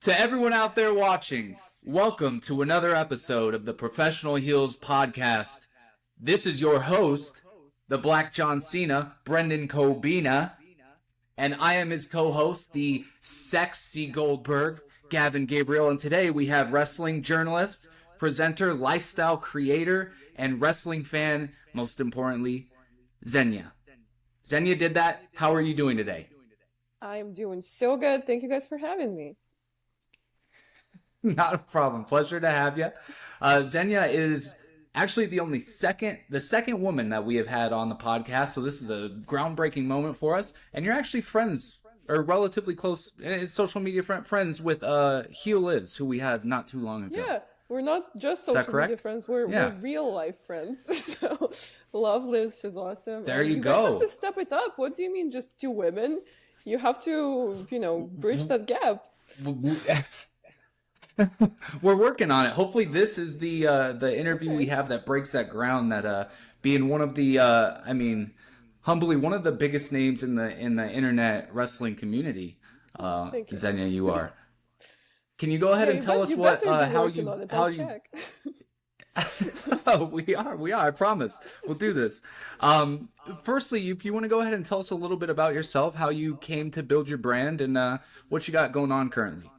To everyone out there watching, welcome to another episode of the Professional Heels Podcast. This is your host, the Black John Cena, Brendan Kobina, and I am his co-host, the Sexy Goldberg, Gavin Gabriel, and today we have wrestling journalist, presenter, lifestyle creator, and wrestling fan, most importantly, Xenia. XeniaDidThat, how are you doing today? I'm doing so good. Thank you guys for having me. Not a problem. Pleasure to have you. Xenia is actually the second woman that we have had on the podcast. So this is a groundbreaking moment for us. And you're actually friends, or relatively close social media friends with Heel Liz, who we had not too long ago. Yeah, we're not just social media friends. We're real life friends. So love Liz. She's awesome. There and you go. You guys have to step it up. What do you mean just two women? You have to, bridge that gap. We're working on it. Hopefully this is the interview we have that breaks that ground, that being one of the humbly one of the biggest names in the internet wrestling community. Xenia, you are. Can you go ahead and tell us how you Oh, we are, I promise. We'll do this. Firstly, if you want to go ahead and tell us a little bit about yourself, how you came to build your brand, and what you got going on currently.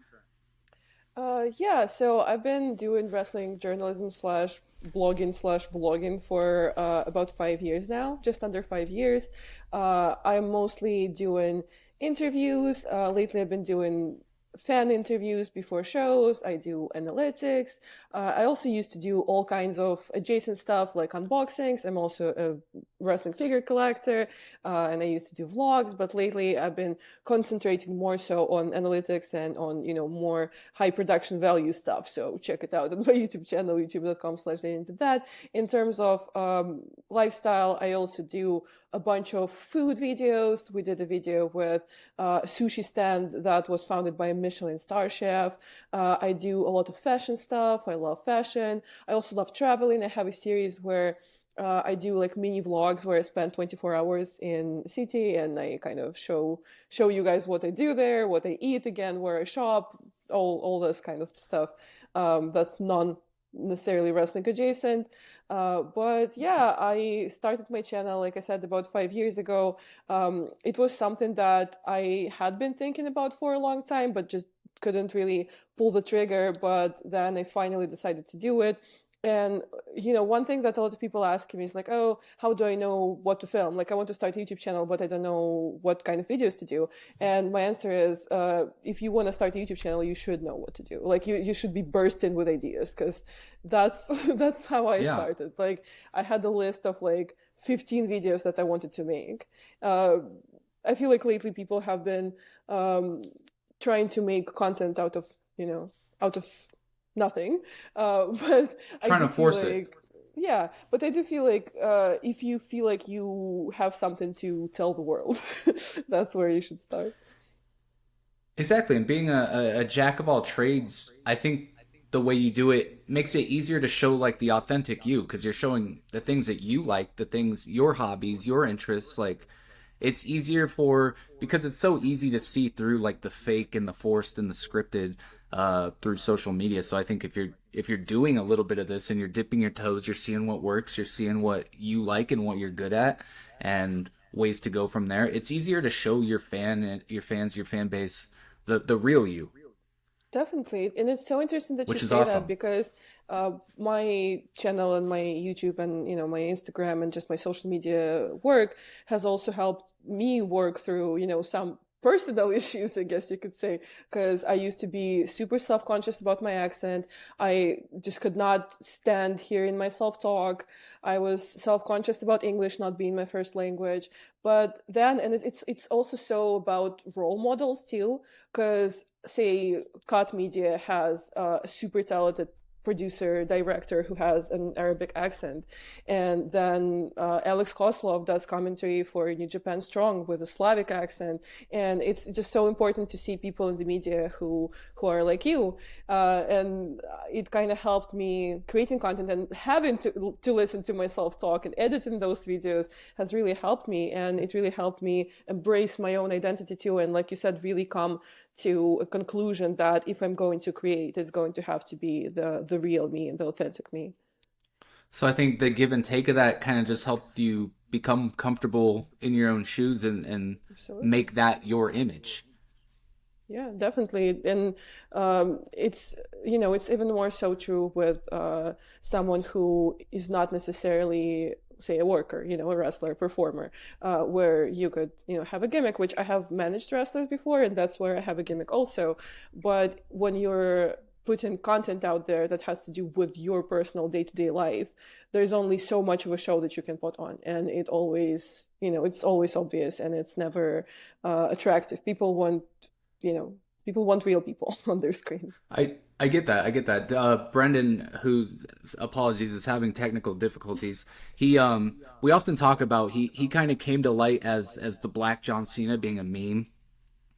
So I've been doing wrestling journalism /blogging/vlogging for about 5 years now, just under 5 years. I'm mostly doing interviews. Lately I've been doing fan interviews before shows. I do analytics. I also used to do all kinds of adjacent stuff like unboxings. I'm also a wrestling figure collector, and I used to do vlogs, but lately I've been concentrating more so on analytics and on, more high production value stuff. So check it out on my YouTube channel, youtube.com/XeniaDidThat. In terms of lifestyle, I also do a bunch of food videos. We did a video with a sushi stand that was founded by a Michelin star chef. I do a lot of fashion stuff. I love fashion. I also love traveling. I have a series where I do like mini vlogs where I spend 24 hours in a city, and I kind of show you guys what I do there, what I eat again, where I shop, all this kind of stuff. That's non necessarily wrestling adjacent. But yeah, I started my channel, like I said, about 5 years ago. It was something that I had been thinking about for a long time, but just couldn't really pull the trigger. But then I finally decided to do it. And, one thing that a lot of people ask me is like, oh, how do I know what to film? Like, I want to start a YouTube channel, but I don't know what kind of videos to do. And my answer is, if you want to start a YouTube channel, you should know what to do. Like, you should be bursting with ideas, because that's how I started. Like, I had a list of like 15 videos that I wanted to make. I feel like lately people have been trying to make content out of nothing, but trying to force it. Yeah, but I do feel like if you feel like you have something to tell the world, that's where you should start. Exactly, and being a jack of all trades, I think the way you do it makes it easier to show like the authentic you, because you're showing the things that you like, the things, your hobbies, your interests. Like, it's easier because it's so easy to see through like the fake and the forced and the scripted through social media. So I think if you're doing a little bit of this and you're dipping your toes, you're seeing what works, you're seeing what you like and what you're good at, and ways to go from there. It's easier to show your fans, your fan base, the real you. Definitely. And it's so interesting that you say awesome. That, because my channel and my YouTube and, my Instagram and just my social media work has also helped me work through, some personal issues, I guess you could say, because I used to be super self-conscious about my accent. I just could not stand hearing myself talk. I was self-conscious about English not being my first language. But then, and it's also so about role models too, because say Cut Media has a super talented producer director who has an Arabic accent, and then Alex Koslov does commentary for New Japan Strong with a Slavic accent, and it's just so important to see people in the media who are like you, and it kind of helped me creating content, and having to listen to myself talk and editing those videos has really helped me, and it really helped me embrace my own identity too, and like you said, really come to a conclusion that if I'm going to create, it's going to have to be the real me and the authentic me. So I think the give and take of that kind of just helped you become comfortable in your own shoes and Absolutely. make that your image. Yeah, definitely. And it's, it's even more so true with someone who is not necessarily, say, a worker, a wrestler, performer, where you could, have a gimmick, which I have managed wrestlers before, and that's where I have a gimmick also. But when you're putting content out there that has to do with your personal day-to-day life, there's only so much of a show that you can put on. And it always, it's always obvious, and it's never attractive. People want real people on their screen. I get that. I get that. Brendan, whose apologies is having technical difficulties. We often talk about he kind of came to light as the Black John Cena, being a meme,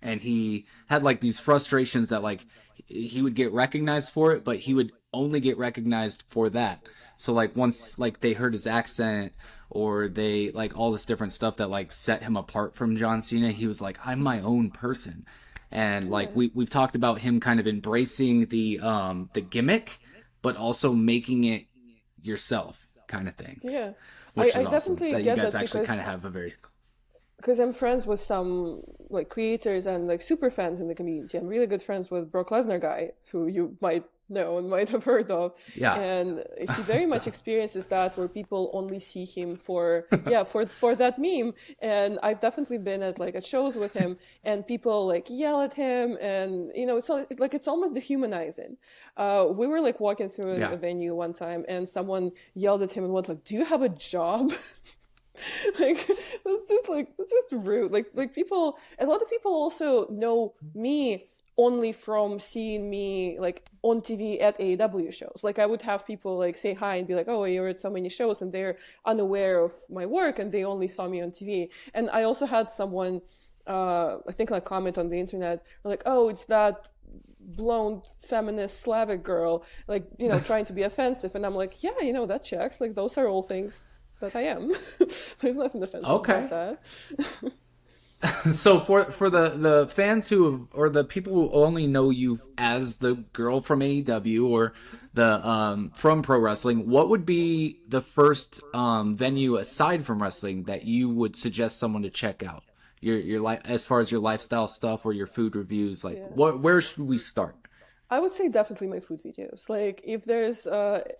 and he had like these frustrations that like he would get recognized for it, but he would only get recognized for that. So like once like they heard his accent or they like all this different stuff that like set him apart from John Cena, he was like, I'm my own person. And like we've talked about him kind of embracing the gimmick, but also making it yourself kind of thing, Yeah, which is I awesome definitely that you get guys that actually because kind of have a very I'm friends with some like creators and like super fans in the community. I'm really good friends with Brock Lesnar guy, who you might know and might have heard of. yeah. And he very much experiences that where people only see him for for that meme. And I've definitely been at shows with him, and people like yell at him, and it's almost dehumanizing. We were like walking through Yeah. a venue one time, and someone yelled at him and went like, "Do you have a job?" Like that's just rude. Like people, a lot of people also know me only from seeing me like on TV at AEW shows. Like I would have people like say hi and be like, "Oh, you're at so many shows," and they're unaware of my work and they only saw me on TV. And I also had someone, I think, like comment on the internet, like, "Oh, it's that blonde feminist Slavic girl, like trying to be offensive," and I'm like, yeah, that checks. Like those are all things that I am. There's nothing offensive about Okay. that. So for the fans or the people who only know you as the girl from AEW or the from pro wrestling, what would be the first venue aside from wrestling that you would suggest someone to check out? Your life, as far as your lifestyle stuff or your food reviews, like Yeah. where should we start? I would say definitely my food videos. Like, if there's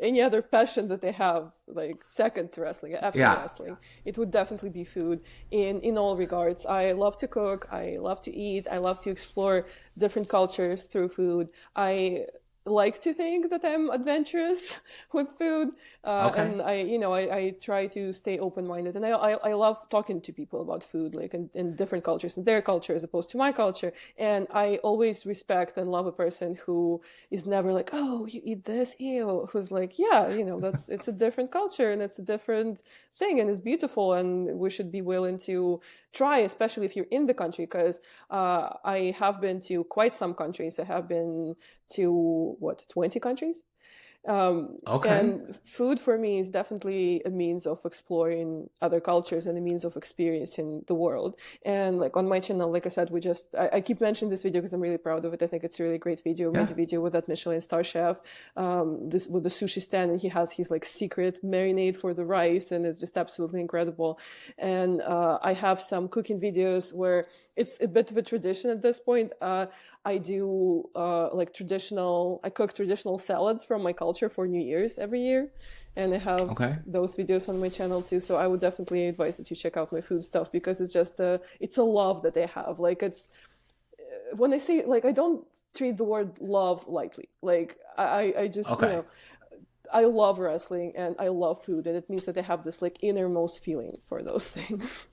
any other passion that they have, like second to wrestling, after Yeah. wrestling, it would definitely be food in all regards. I love to cook. I love to eat. I love to explore different cultures through food. I like to think that I'm adventurous with food, Okay. and I try to stay open-minded, and I love talking to people about food, like in different cultures and their culture as opposed to my culture, and I always respect and love a person who is never like, "Oh, you eat this, ew," who's like, "Yeah, it's a different culture and it's a different thing and it's beautiful, and we should be willing to try, especially if you're in the country," because I have been to quite some countries. I have been to 20 countries. Okay. And food for me is definitely a means of exploring other cultures and a means of experiencing the world. And like on my channel, like I said, I keep mentioning this video because I'm really proud of it. I think it's a really great video. I made Yeah. a video with that Michelin star chef, this with the sushi stand, and he has his like secret marinade for the rice, and it's just absolutely incredible. And I have some cooking videos where it's a bit of a tradition at this point. I do I cook traditional salads from my culture for New Year's every year. And I have Okay. those videos on my channel too. So I would definitely advise that you check out my food stuff because it's a love that I have. Like when I say, like, I don't treat the word love lightly. Like I just, Okay. I love wrestling and I love food. And it means that I have this like innermost feeling for those things.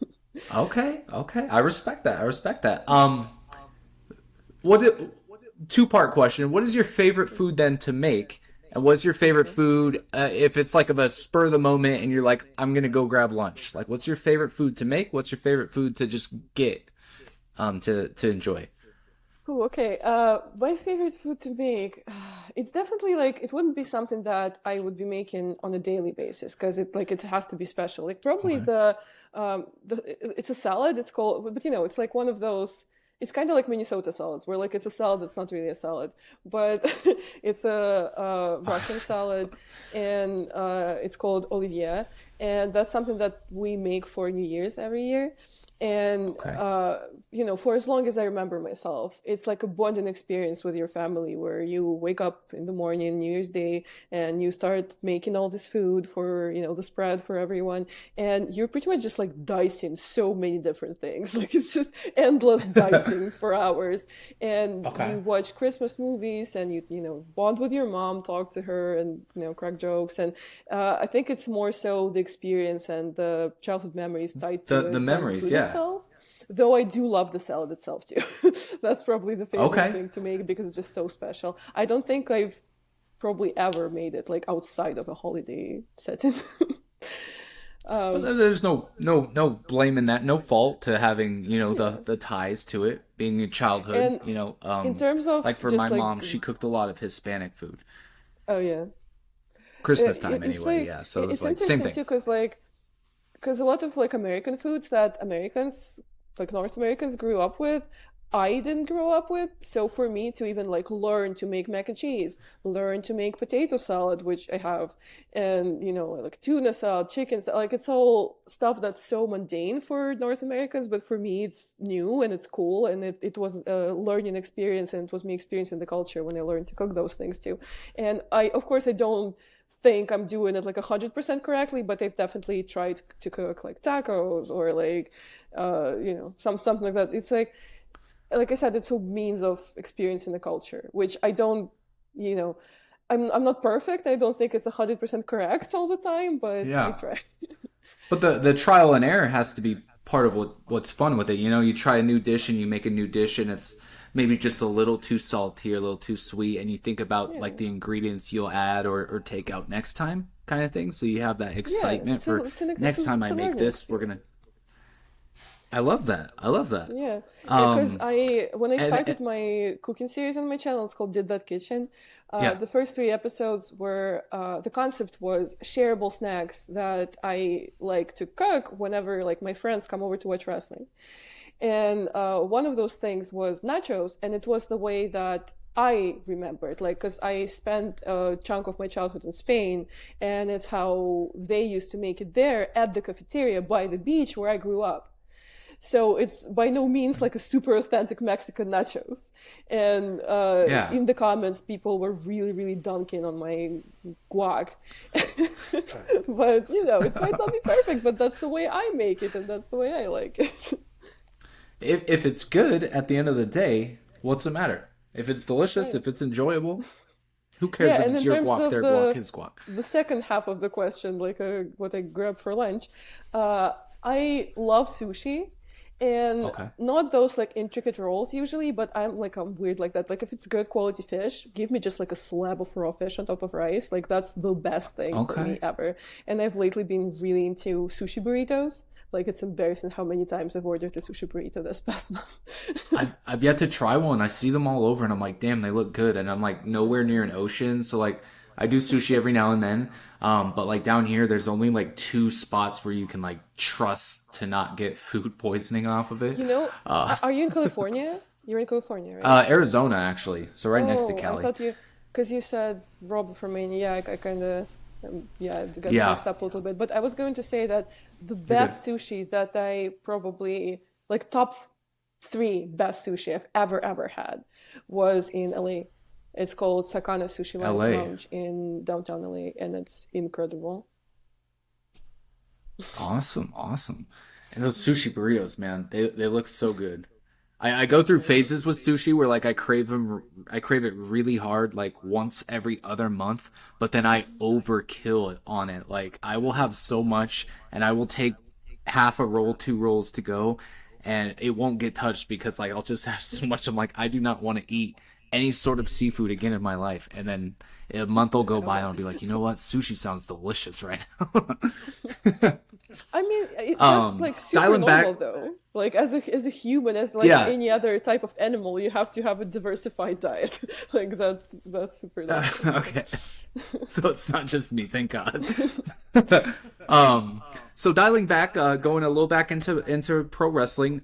Okay. Okay. I respect that. I respect that. What? Two-part question. What is your favorite food then to make? And what's your favorite Okay. food? If it's like of a spur of the moment and you're like, I'm gonna go grab lunch. Like, what's your favorite food to make? What's your favorite food to just get to enjoy? Ooh, okay. My favorite food to make, it's definitely like it wouldn't be something that I would be making on a daily basis because it has to be special. Like probably Okay. it's a salad. It's called, but it's like one of those. It's kind of like Minnesota salads, where like it's a salad that's not really a salad, but it's a Russian salad, and it's called Olivier, and that's something that we make for New Year's every year. And Okay. for as long as I remember myself, it's like a bonding experience with your family where you wake up in the morning, New Year's Day, and you start making all this food for, the spread for everyone. And you're pretty much just like dicing so many different things. Like it's just endless dicing for hours. And Okay. you watch Christmas movies and bond with your mom, talk to her and, crack jokes. And I think it's more so the experience and the childhood memories tied to The it than the memories, food yeah. itself. Though I do love the salad itself too. That's probably the favorite Okay. thing to make because it's just so special. I don't think I've probably ever made it like outside of a holiday setting. But um, there's no blame in that, no fault to having, yeah. the ties to it, being in childhood, And in terms like of for my just like, mom, she cooked a lot of Hispanic food. oh yeah, Christmas time it's anyway, like yeah. So it was it's like same interesting thing. too because a lot of like American foods that Americans, like North Americans, grew up with, I didn't grow up with. So for me to even like learn to make mac and cheese, learn to make potato salad, which I have, and like tuna salad, chicken salad, like it's all stuff that's so mundane for North Americans, but for me it's new and it's cool, and it was a learning experience, and it was me experiencing the culture when I learned to cook those things too. And I, of course, I don't think I'm doing it like 100% correctly, but I've definitely tried to cook like tacos or like something like that. It's like I said, it's a means of experiencing the culture, which I don't, you know, I'm not perfect. I don't think it's 100% correct all the time, but I Yeah. try. But the trial and error has to be part of what's fun with it. You try a new dish and you make a new dish and it's maybe just a little too salty or a little too sweet and you think about like Yeah, the ingredients you'll add or take out next time kind of thing. So you have that yeah. excitement It's a for it's an next time it's I a make learning this, we're gonna experience. I love that. I love that. Yeah, because Um I when I and started my cooking series on my channel, it's called Did That Kitchen. yeah. The first three episodes were the concept was shareable snacks that I like to cook whenever like my friends come over to watch wrestling. And one of those things was nachos, and it was the way that I remembered, like, because I spent a chunk of my childhood in Spain, and it's how they used to make it there at the cafeteria by the beach where I grew up. So it's by no means like a super authentic Mexican nachos. And Yeah. in the comments, people were really, really dunking on my guac. But, it might not be perfect, but that's the way I make it, and that's the way I like it. If it's good at the end of the day, what's the matter? If it's delicious, Right. if it's enjoyable, who cares Yeah, if and it's in your terms guac, of their guac, the his guac? the second half of the question, like what I grabbed for lunch, I love sushi, and Okay. not those like intricate rolls usually, but I'm weird like that. Like if it's good quality fish, give me just like a slab of raw fish on top of rice. Like that's the best thing for me Okay. ever. And I've lately been really into sushi burritos. Like it's embarrassing how many times I've ordered a sushi burrito this past month. I've yet to try one. I see them all over, and I'm like, damn, they look good. And I'm like nowhere near an ocean, so like I do sushi every now and then. But like down here, there's only like two spots where you can like trust to not get food poisoning off of it. You know, Uh, are you in California? You're in California, right? Arizona actually, so right next to Oh, I Cali. thought because you said Rob from Maine. Yeah, I kind of, yeah, it got Yeah, mixed up a little bit. But I was going to say that the you're good. best sushi that I probably, like top three best sushi I've ever had was in LA. It's called Sakana Sushi L.A. Lounge in downtown LA, and it's incredible. Awesome, awesome. And those sushi burritos, man, they look so good. I go through phases with sushi where like I crave it really hard, like once every other month, but then I overkill it on it. Like I will have so much and I will take half a roll, two rolls to go, and it won't get touched because like I'll just have so much. I'm like, I do not want to eat any sort of seafood again in my life. And then a month will go by and Oh. I'll be like, you know what? Sushi sounds delicious right now. I mean, that's like super Dialing normal back, though. Like as a human, as like yeah. any other type of animal, you have to have a diversified diet. Like that's super normal. Okay. So it's not just me, thank God. So dialing back, going a little back into pro wrestling.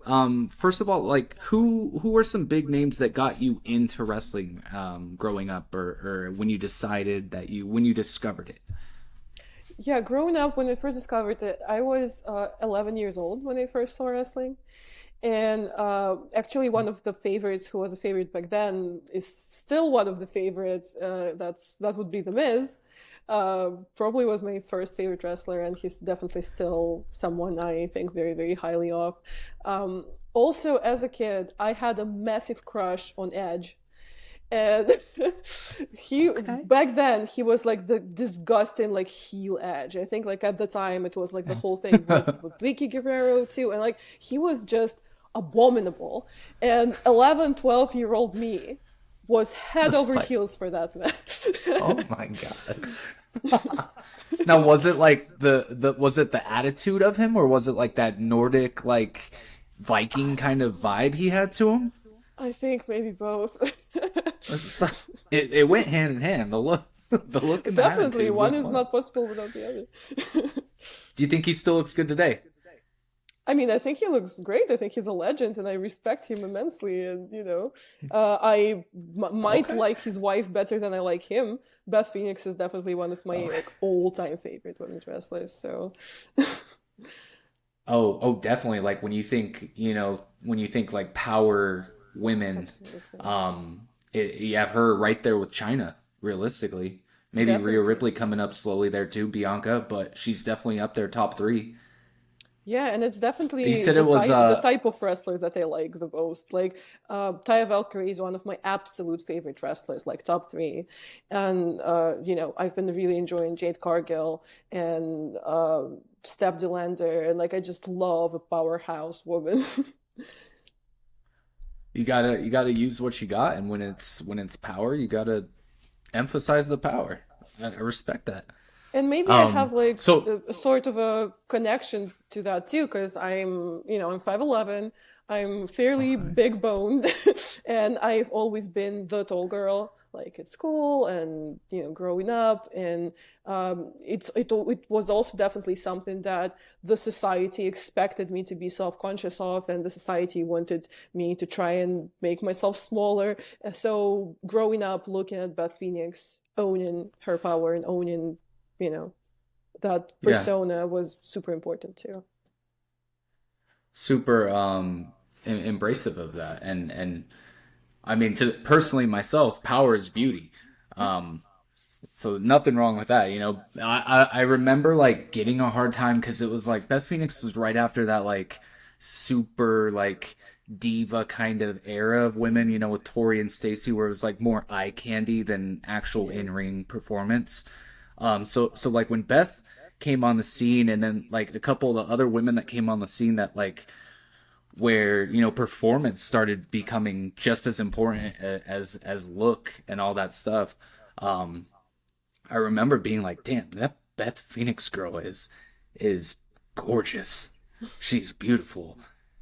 First of all, like who are some big names that got you into wrestling growing up, or when you decided that when you discovered it? Yeah, growing up, when I first discovered it, I was 11 years old when I first saw wrestling. And actually, one of the favorites, who was a favorite back then, is still one of the favorites. That would be The Miz. Probably was my first favorite wrestler, and he's definitely still someone I think very, very highly of. Also, as a kid, I had a massive crush on Edge. And he Okay. back then he was like the disgusting like heel Edge. I think like at the time it was like the whole thing with Vicky Guerrero too, and like he was just abominable. And 11, 12-year-old me was head That's over like, heels for that oh match. my God. Now, was it like the was it the attitude of him, or was it like that Nordic like Viking kind of vibe he had to him? I think maybe both. So it went hand in hand. The look, the look and the Definitely, attitude one went is well. not possible without the other. Do you think he still looks good today? I mean, I think he looks great. I think he's a legend, and I respect him immensely. And might Okay. like his wife better than I like him. Beth Phoenix is definitely one of my Okay. like all-time favorite women's wrestlers. So Oh, definitely. Like when you think like power women, absolutely, you have her right there with China, realistically. Maybe Rhea definitely. Ripley coming up slowly there too, Bianca, but she's definitely up there top three. Yeah, and it's You definitely said it was the type of wrestler that I like the most. Like Taya Valkyrie is one of my absolute favorite wrestlers, like top three. And I've been really enjoying Jade Cargill and Steph Delander, and like I just love a powerhouse woman. you gotta use what you got, and when it's power, you gotta emphasize the power. I respect that. And maybe I have like So a sort of a connection to that too, because I'm 5'11", I'm fairly okay. big boned, and I've always been the tall girl, like at school and growing up, and it was also definitely something that the society expected me to be self-conscious of, and the society wanted me to try and make myself smaller. And so growing up, looking at Beth Phoenix owning her power and owning you know, that Yeah, persona was super important too. super embracive of that, and I mean, personally myself, power is beauty. Um, So nothing wrong with that, you know. I remember like getting a hard time because it was like Beth Phoenix was right after that like super like diva kind of era of women, you know, with Tori and Stacy, where it was like more eye candy than actual Yeah. in ring performance. So like when Beth came on the scene, and then like a couple of the other women that came on the scene that like where performance started becoming just as important as look and all that stuff. Um, I remember being like, "Damn, that Beth Phoenix girl is gorgeous. She's beautiful."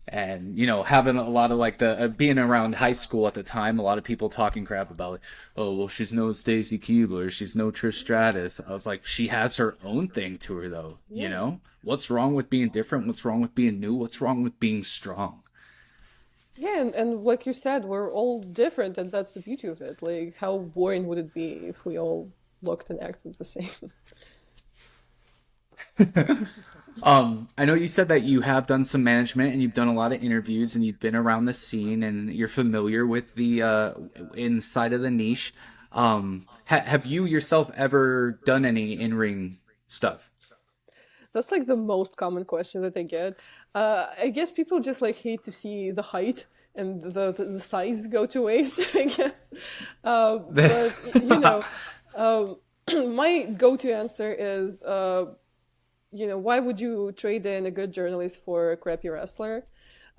And having a lot of like the being around high school at the time, a lot of people talking crap about like, "Oh, well, she's no Stacy Keibler, she's no Trish Stratus." I was like, she has her own thing to her, though. Yeah. What's wrong with being different? What's wrong with being new? What's wrong with being strong? Yeah, and like you said, we're all different, and that's the beauty of it. Like, how boring would it be if we all looked and acted the same? I know you said that you have done some management and you've done a lot of interviews and you've been around the scene and you're familiar with the inside of the niche. Have you yourself ever done any in-ring stuff? That's like the most common question that I get. I guess people just like hate to see the height and the size go to waste, I guess. But um, my go-to answer is, why would you trade in a good journalist for a crappy wrestler?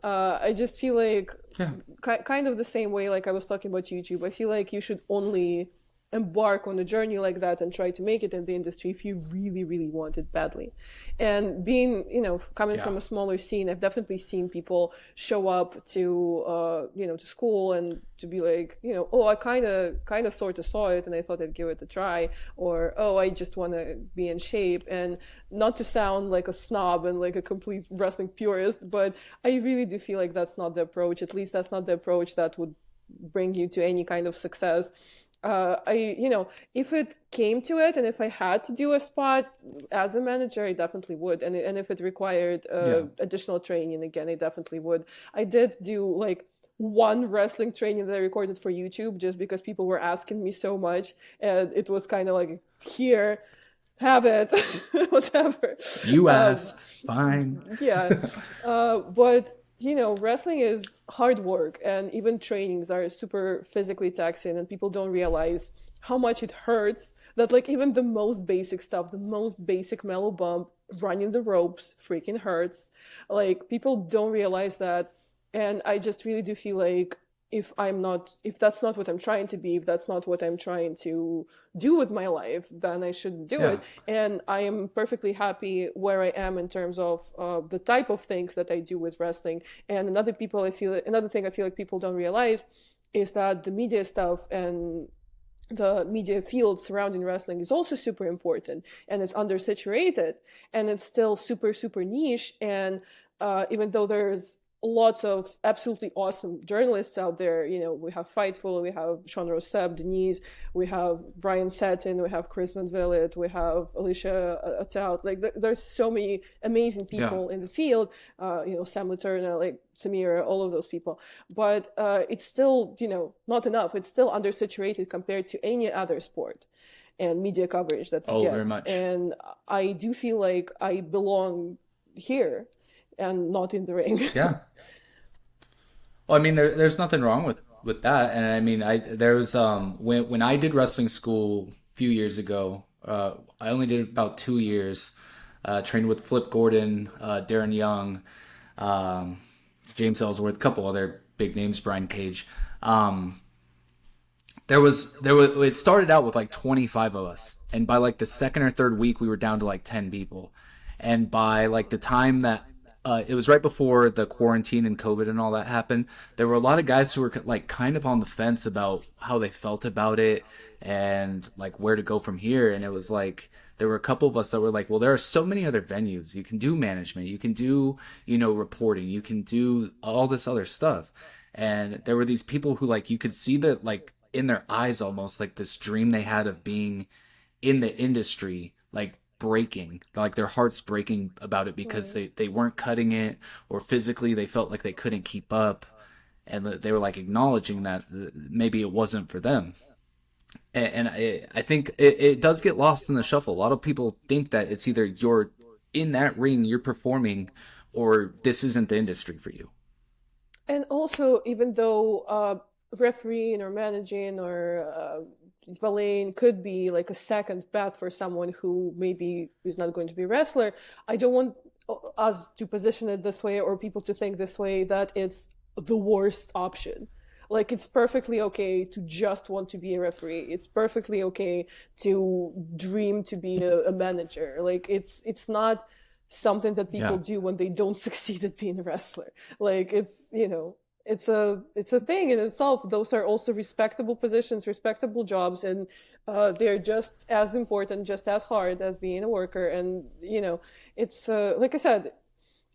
I just feel like Yeah. kind of the same way like I was talking about YouTube. I feel like you should only embark on a journey like that and try to make it in the industry if you really, really want it badly. And being, coming Yeah. from a smaller scene, I've definitely seen people show up to, to school and to be like, oh, I kind of sort of saw it and I thought I'd give it a try, or oh, I just want to be in shape. And not to sound like a snob and like a complete wrestling purist, but I really do feel like that's not the approach. At least that's not the approach that would bring you to any kind of success. If it came to it and if I had to do a spot as a manager, I definitely would. And if it required Yeah. additional training, again, I definitely would. I did do like one wrestling training that I recorded for YouTube just because people were asking me so much. And it was kind of like, here, have it, whatever. You asked. Fine. Yeah. But wrestling is hard work, and even trainings are super physically taxing, and people don't realize how much it hurts. That like even the most basic stuff, the most basic mellow bump, running the ropes, freaking hurts. Like people don't realize that, and I just really do feel like if that's not what I'm trying to be, if that's not what I'm trying to do with my life, then I shouldn't do Yeah. it. And I am perfectly happy where I am in terms of the type of things that I do with wrestling. And another thing I feel like people don't realize is that the media stuff and the media field surrounding wrestling is also super important, and it's undersaturated, and it's still super, super niche. And even though there's lots of absolutely awesome journalists out there. We have Fightful, we have Sean Rossap, Denise, we have Brian Satin, we have Chris Van Vliet, we have Alicia Atout. Like there's so many amazing Yeah. people in the field. Sam Laterna, like Samira, all of those people. But it's still, not enough. It's still undersaturated compared to any other sport and media coverage that we Oh, get. very much. And I do feel like I belong here and not in the ring. Yeah. Well, I mean, there's nothing wrong with that, and I mean, there was when I did wrestling school a few years ago. I only did about 2 years. Trained with Flip Gordon, Darren Young, um, James Ellsworth, a couple other big names, Brian Cage. There was it started out with like 25 of us, and by like the second or third week, we were down to like 10 people, and by like the time that it was right before the quarantine and COVID and all that happened. There were a lot of guys who were like kind of on the fence about how they felt about it and like where to go from here. And it was like there were a couple of us that were like, well, there are so many other venues. You can do management, you can do, reporting, you can do all this other stuff. And there were these people who like you could see that like in their eyes almost like this dream they had of being in the industry, like breaking, like their hearts breaking about it because they weren't cutting it, or physically they felt like they couldn't keep up, and they were like acknowledging that maybe it wasn't for them. And I think it does get lost in the shuffle. A lot of people think that it's either you're in that ring, you're performing, or this isn't the industry for you. And also, even though refereeing or managing or valeting could be like a second path for someone who maybe is not going to be a wrestler, I don't want us to position it this way or people to think this way that it's the worst option. Like it's perfectly okay to just want to be a referee. It's perfectly okay to dream to be a manager. Like it's not something that people Yeah. do when they don't succeed at being a wrestler. Like it's a thing in itself. Those are also respectable positions, respectable jobs, and they're just as important, just as hard as being a worker. And it's like I said,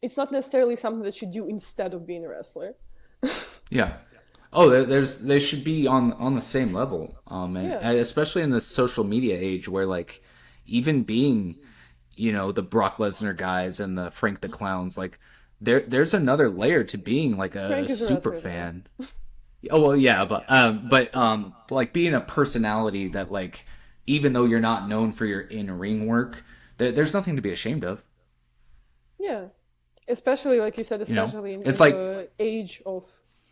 it's not necessarily something that you do instead of being a wrestler. Yeah. Oh, they should be on the same level. Yeah. And especially in the social media age where like even being, the Brock Lesnar guys and the Frank the Clowns, like there's another layer to being like a Frank is a super wrestler though. fan. Oh well, yeah, but like being a personality that like even though you're not known for your in-ring work, there's nothing to be ashamed of. Yeah. Especially like you said, You know, especially in it's like the age of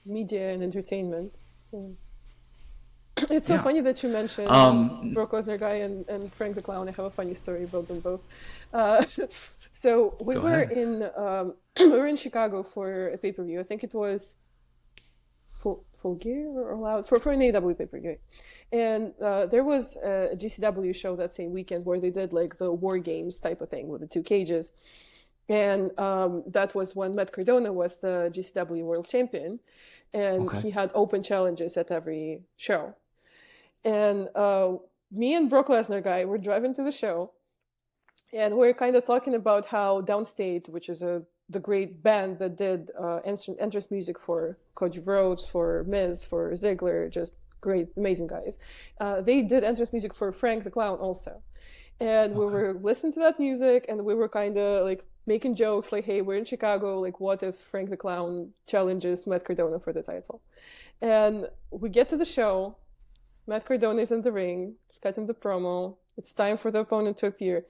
media and entertainment. It's so yeah. funny that you mentioned Um, Brock Lesnar guy and Frank the Clown. I have a funny story about them both. Uh, So we Go were ahead. in we were in Chicago for a pay-per-view. I think it was Full Gear or All Out for an AW pay-per-view. And there was a GCW show that same weekend where they did like the War Games type of thing with the two cages. And that was when Matt Cardona was the GCW World Champion, and Okay. he had open challenges at every show. And me and Brock Lesnar guy were driving to the show, and we're kind of talking about how Downstate, which is the great band that did entrance music for Cody Rhodes, for Miz, for Ziggler, just great, amazing guys. They did entrance music for Frank the Clown also. And we Okay. were listening to that music, and we were kind of like making jokes like, hey, we're in Chicago, like what if Frank the Clown challenges Matt Cardona for the title? And we get to the show, Matt Cardona is in the ring, he's cutting the promo, it's time for the opponent to appear.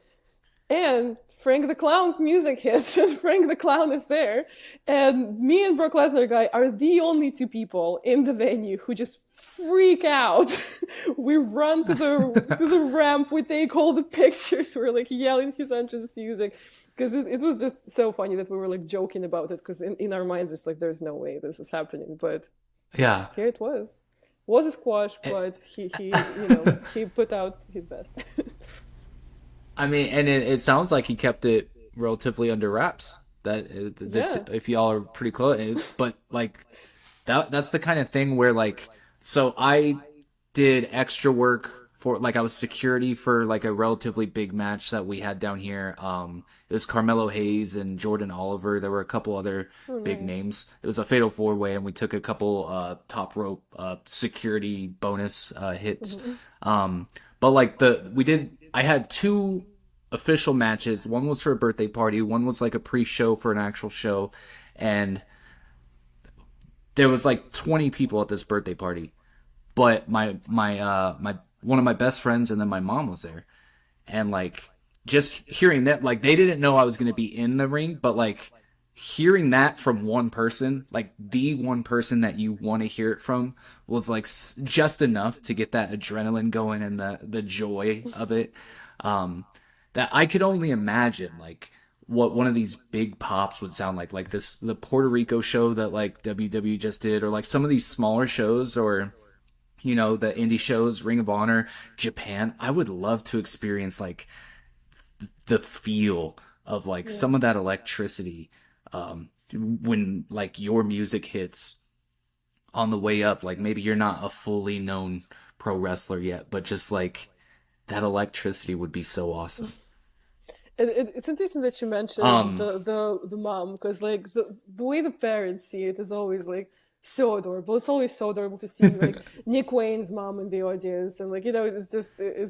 And Frank the Clown's music hits, and Frank the Clown is there. And me and Brock Lesnar guy are the only two people in the venue who just freak out. We run to the ramp, we take all the pictures, we're like yelling his entrance music. Because it was just so funny that we were like joking about it, because in our minds it's like there's no way this is happening. But Yeah. here it was. It was a squash, Eh, but he put out his best. I mean, and it sounds like he kept it relatively under wraps. That's Yeah. if y'all are pretty close, but like that's the kind of thing where like so I did extra work for like I was security for like a relatively big match that we had down here. It was Carmelo Hayes and Jordan Oliver. There were a couple other Oh, big nice. names. It was a fatal four way, and we took a couple top rope security bonus hits. Mhm. But like the we did I had two official matches. One was for a birthday party, one was like a pre-show for an actual show, and there was like 20 people at this birthday party. But my one of my best friends and then my mom was there. And like just hearing that, like they didn't know I was going to be in the ring, but like hearing that from one person, like the one person that you want to hear it from, was like just enough to get that adrenaline going and the joy of it. Um, that I could only imagine like what one of these big pops would sound like this the Puerto Rico show that like WWE just did, or like some of these smaller shows, or the indie shows, Ring of Honor, Japan. I would love to experience like the feel of like Yeah. some of that electricity when like your music hits on the way up. Like maybe you're not a fully known pro wrestler yet, but just like that electricity would be so awesome. It's interesting that you mentioned Um, the mom, because like the way the parents see it is always like so adorable. It's always so adorable to see like Nick Wayne's mom in the audience, and like it's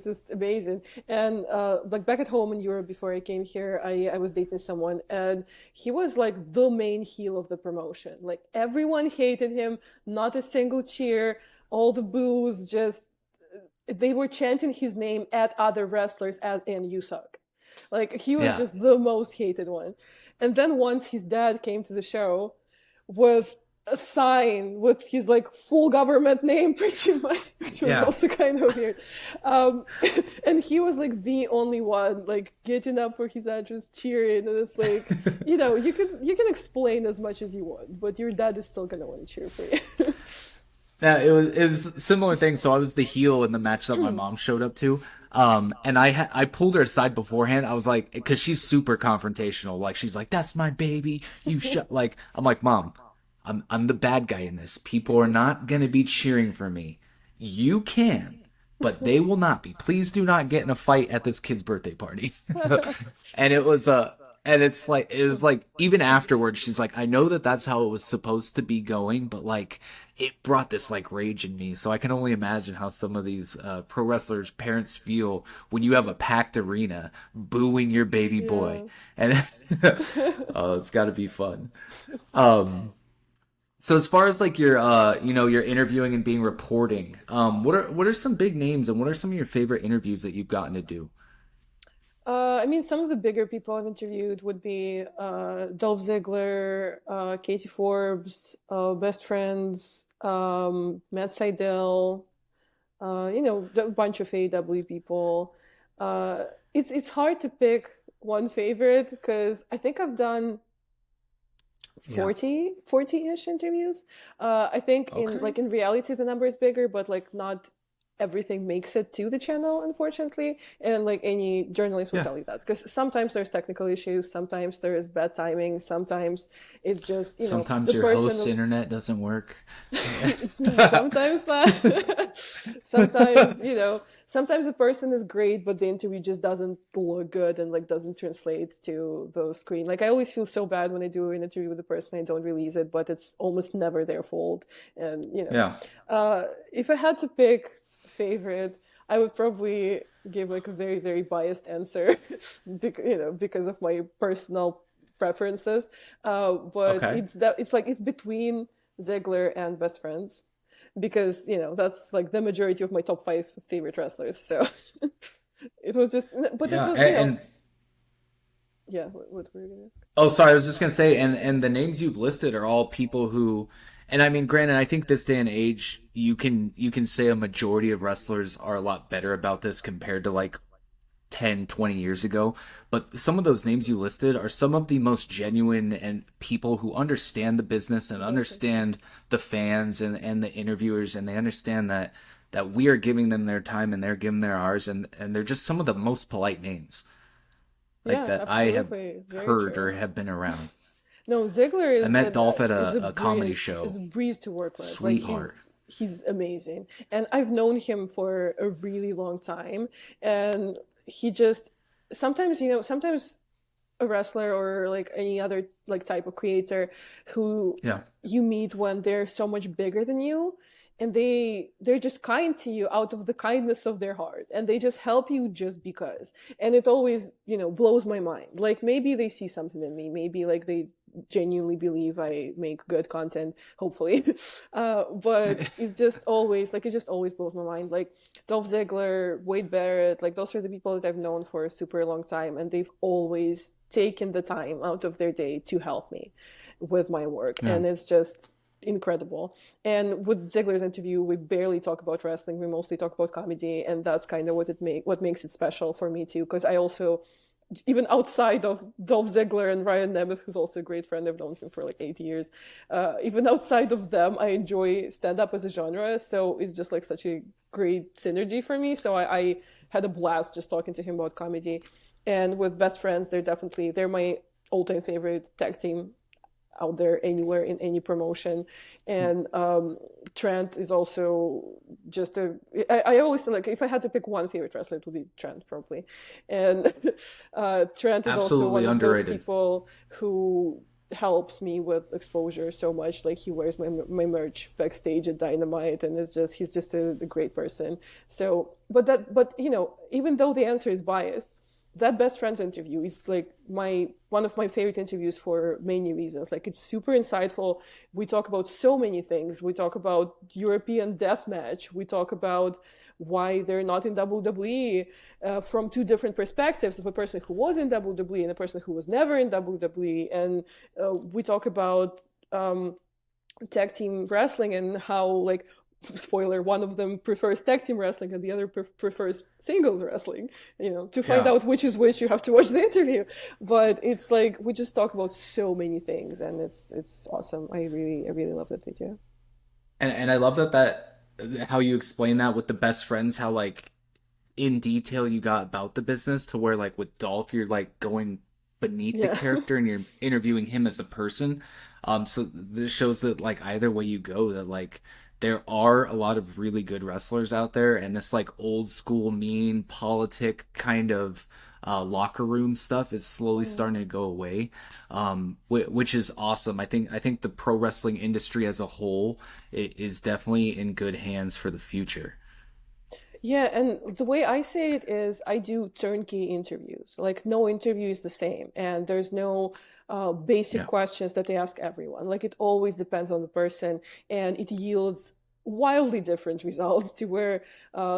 just amazing. And like back at home in Europe before I came here, I was dating someone, and he was like the main heel of the promotion. Like everyone hated him, not a single cheer, all the boos, just they were chanting his name at other wrestlers as in "you suck." Like he was yeah, just the most hated one. And then once his dad came to the show with a sign with his like full government name pretty much, which was yeah. also kind of weird. Um, and he was like the only one like getting up for his address, cheering, and it's like, you can explain as much as you want, but your dad is still gonna want to cheer for you. Yeah, it was a similar thing. So I was the heel in the match that my mom showed up to. And I pulled her aside beforehand. I was like, because she's super confrontational. Like she's like, "That's my baby. You shut." Like I'm like, "Mom, I'm the bad guy in this. People are not gonna be cheering for me. You can, but they will not be. Please do not get in a fight at this kid's birthday party." And it was like even afterwards she's like, I know that that's how it was supposed to be going, but like it brought this like rage in me. So I can only imagine how some of these pro wrestlers parents feel when you have a packed arena booing your baby boy. Yeah. And oh, it's got to be fun. So as far as like your your interviewing and being reporting, what are some big names and what are some of your favorite interviews that you've gotten to do? I mean, some of the bigger people I've interviewed would be Dolph Ziggler, Katie Forbes, Best Friends, Matt Sydal, a bunch of AEW people. Uh, it's hard to pick one favorite because I think I've done Yeah. 40-ish interviews. I think in Okay. reality the number is bigger, but like not everything makes it to the channel, unfortunately. And like any journalist will Yeah. tell you that because sometimes there's technical issues, sometimes there is bad timing, sometimes it's just Sometimes the your host's person. internet doesn't work. Sometimes that. Sometimes sometimes the person is great but the interview just doesn't look good and like doesn't translate to the screen. Like I always feel so bad when I do an interview with a person, I don't release it, but it's almost never their fault. And Yeah. if I had to pick favorite, I would probably give like a very, very biased answer because of my personal preferences. But Okay. it's between Ziggler and Best Friends because that's like the majority of my top five favorite wrestlers. So it was just, but it Yeah. was And yeah. What were you gonna ask? oh, sorry, I was just gonna say, and the names you've listed are all people who, and I mean, granted, I think this day and age, you can say a majority of wrestlers are a lot better about this compared to like 10, 20 years ago. But some of those names you listed are some of the most genuine and people who understand the business and Exactly. understand the fans and the interviewers, and they understand that we are giving them their time and they're giving their ours, and they're just some of the most polite names like Yeah, that I have absolutely, very heard or true. have been around. No, Ziggler I met Dolph at a comedy is a show. breeze to work with. Like Sweetheart. he's amazing, and I've known him for a really long time. And he just sometimes a wrestler or like any other like type of creator who Yeah. you meet when they're so much bigger than you, and they're just kind to you out of the kindness of their heart, and they just help you just because. And it always blows my mind. Like maybe they see something in me, maybe like they genuinely believe I make good content, hopefully. But it just always blows my mind. Like Dolph Ziggler, Wade Barrett, like those are the people that I've known for a super long time, and they've always taken the time out of their day to help me with my work. Yeah. And it's just incredible. And with Ziggler's interview, we barely talk about wrestling. We mostly talk about comedy, and that's kind of what makes it special for me too. Because I also, even outside of Dolph Ziggler and Ryan Nemeth, who's also a great friend, I've known him for like 8 years. Even outside of them, I enjoy stand up as a genre. So it's just like such a great synergy for me. So I had a blast just talking to him about comedy. And with Best Friends, they're my all-time favorite tag team out there anywhere in any promotion. And Trent is also just I always say, like, if I had to pick one favorite wrestler, it would be Trent probably. And Trent is also Absolutely one of those underrated. people who helps me with exposure so much. Like he wears my merch backstage at Dynamite, and he's just a great person. So but even though the answer is biased, that Best Friends interview is like one of my favorite interviews for many reasons. Like it's super insightful. We talk about so many things. We talk about European deathmatch. We talk about why they're not in WWE from two different perspectives of a person who was in WWE and a person who was never in WWE. And we talk about tag team wrestling and how, like, spoiler, one of them prefers tag team wrestling and the other prefers singles wrestling. To find Yeah. out which is which, you have to watch the interview. But it's like we just talk about so many things, and it's awesome. I really love that video. And I love that how you explain that with the best friends, how like in detail you got about the business to where like with Dolph you're like going beneath the Yeah. character and you're interviewing him as a person. So this shows that like either way you go that like there are a lot of really good wrestlers out there, and this like old school mean politic kind of locker room stuff is slowly starting to go away, which is awesome. I think the pro wrestling industry as a whole is definitely in good hands for the future. Yeah, and the way I say it is I do turnkey interviews. Like no interview is the same, and there's no basic Yeah. questions that they ask everyone. Like it always depends on the person, and it yields wildly different results to where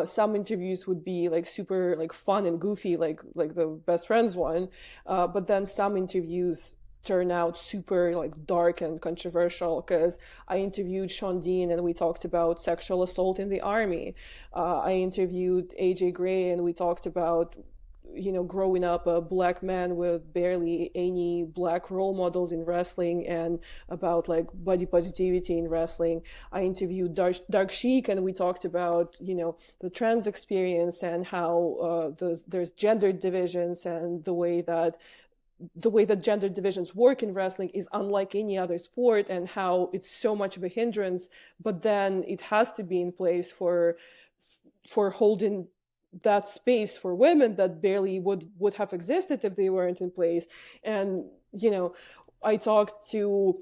some interviews would be like super like fun and goofy, like the best friends one, but then some interviews turn out super like dark and controversial because I interviewed Sean Dean and we talked about sexual assault in the army. I interviewed AJ Gray and we talked about growing up a black man with barely any black role models in wrestling, and about like body positivity in wrestling. I interviewed Dark Sheik, and we talked about the trans experience, and how there's gender divisions, and the way that gender divisions work in wrestling is unlike any other sport, and how it's so much of a hindrance, but then it has to be in place for holding that space for women that barely would have existed if they weren't in place. And I talked to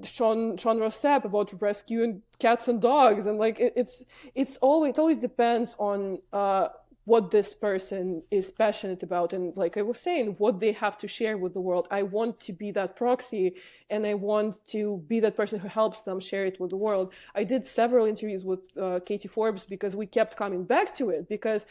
Sean Rossap about rescuing cats and dogs, and like it always depends on what this person is passionate about, and like I was saying, what they have to share with the world. I want to be that proxy, and I want to be that person who helps them share it with the world. I did several interviews with Katie Forbes because we kept coming back to it, because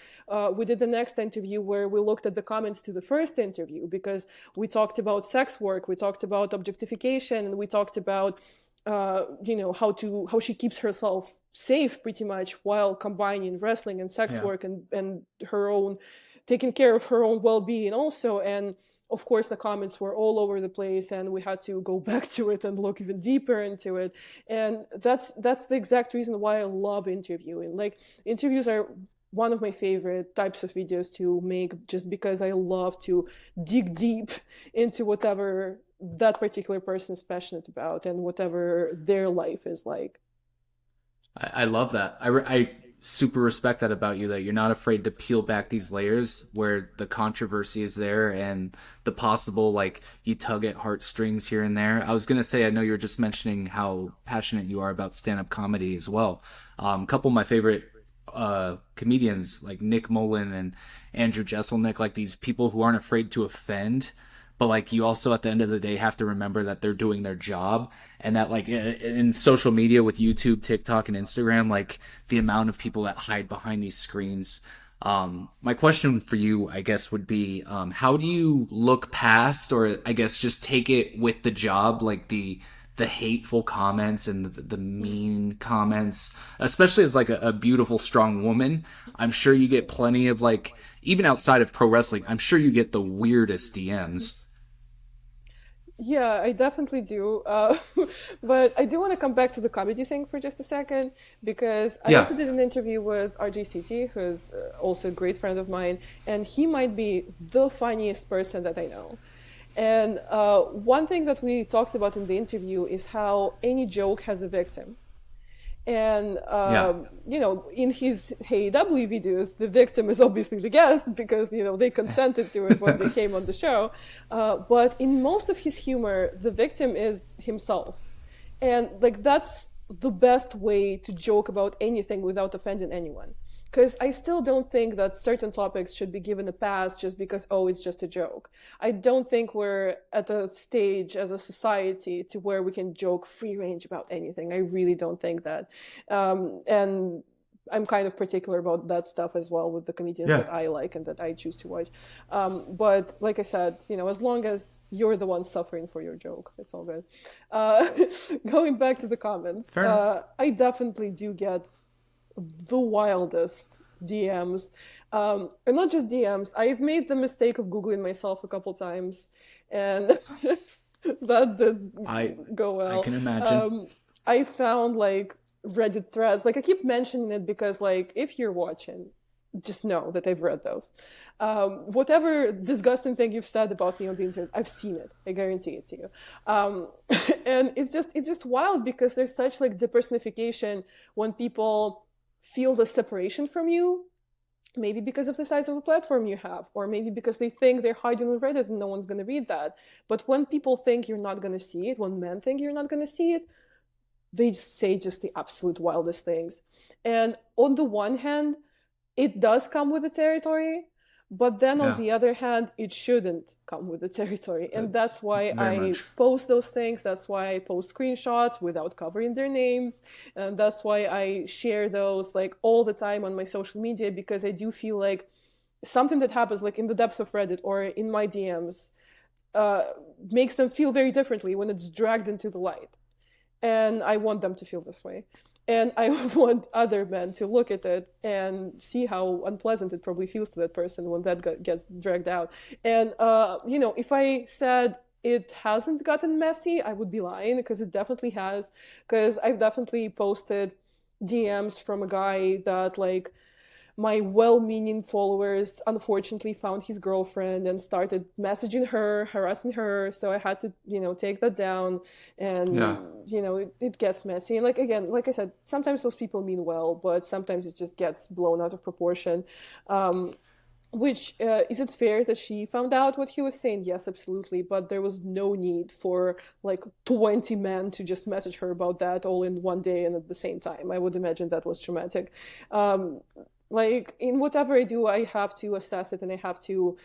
we did the next interview where we looked at the comments to the first interview, because we talked about sex work, we talked about objectification, and we talked about how she keeps herself safe pretty much while combining wrestling and sex Yeah. work, and her own taking care of her own well-being also. And of course the comments were all over the place, and we had to go back to it and look even deeper into it. And that's the exact reason why I love interviewing. Like, interviews are one of my favorite types of videos to make, just because I love to dig deep into whatever that particular person is passionate about and whatever their life is like. I love that. I super respect that about you, that you're not afraid to peel back these layers where the controversy is there and the possible, like, you tug at heartstrings here and there. I was going to say, I know you were just mentioning how passionate you are about stand-up comedy as well. A couple of my favorite comedians like Nick Mullen and Andrew Jesselnick, like these people who aren't afraid to offend, but like you also at the end of the day have to remember that they're doing their job, and that like in social media with YouTube, TikTok, and Instagram, like the amount of people that hide behind these screens. My question for you, I guess, would be, how do you look past, or I guess just take it with the job, like the hateful comments and the mean comments, especially as like a beautiful, strong woman? I'm sure you get plenty of, like, even outside of pro wrestling, I'm sure you get the weirdest DMs. Yeah, I definitely do. But I do want to come back to the comedy thing for just a second, because I Yeah. also did an interview with RJCT, who's also a great friend of mine, and he might be the funniest person that I know. And one thing that we talked about in the interview is how any joke has a victim. And Yeah. in his AEW videos, the victim is obviously the guest, because they consented to it when they came on the show. But in most of his humor, the victim is himself, and like that's the best way to joke about anything without offending anyone. Because I still don't think that certain topics should be given a pass just because, oh, it's just a joke. I don't think we're at a stage as a society to where we can joke free range about anything. I really don't think that. And I'm kind of particular about that stuff as well with the comedians Yeah. that I like and that I choose to watch. But like I said, as long as you're the one suffering for your joke, it's all good. Uh, Going back to the comments, Fair enough. I definitely do get the wildest DMs. And not just DMs. I've made the mistake of Googling myself a couple times, and that did I go I well. can imagine. I found like Reddit threads. Like, I keep mentioning it because, like, if you're watching, just know that I've read those. Whatever disgusting thing you've said about me on the internet, I've seen it. I guarantee it to you. And it's just wild, because there's such like depersonification when people feel the separation from you, maybe because of the size of the platform you have, or maybe because they think they're hiding on Reddit and no one's going to read that. But when people think you're not going to see it, when men think you're not going to see it, they just say just the absolute wildest things. And on the one hand, it does come with the territory, but then on Yeah. the other hand, it shouldn't come with the territory. And that's why Very I much. post those things. That's why I post screenshots without covering their names. And that's why I share those like all the time on my social media, because I do feel like something that happens like in the depth of Reddit or in my DMs uh, makes them feel very differently when it's dragged into the light. And I want them to feel this way. And I want other men to look at it and see how unpleasant it probably feels to that person when that gets dragged out. And if I said it hasn't gotten messy, I would be lying, because it definitely has. Because I've definitely posted DMs from a guy that, like, my well-meaning followers unfortunately found his girlfriend and started messaging her, harassing her. So I had to, take that down. Yeah. And it gets messy. And, like, again, like I said, sometimes those people mean well, but sometimes it just gets blown out of proportion. Which Is it fair that she found out what he was saying? Yes, absolutely. But there was no need for, like, 20 men to just message her about that all in one day and at the same time. I would imagine that was traumatic. Um, like, in whatever I do, I have to assess it, and I have to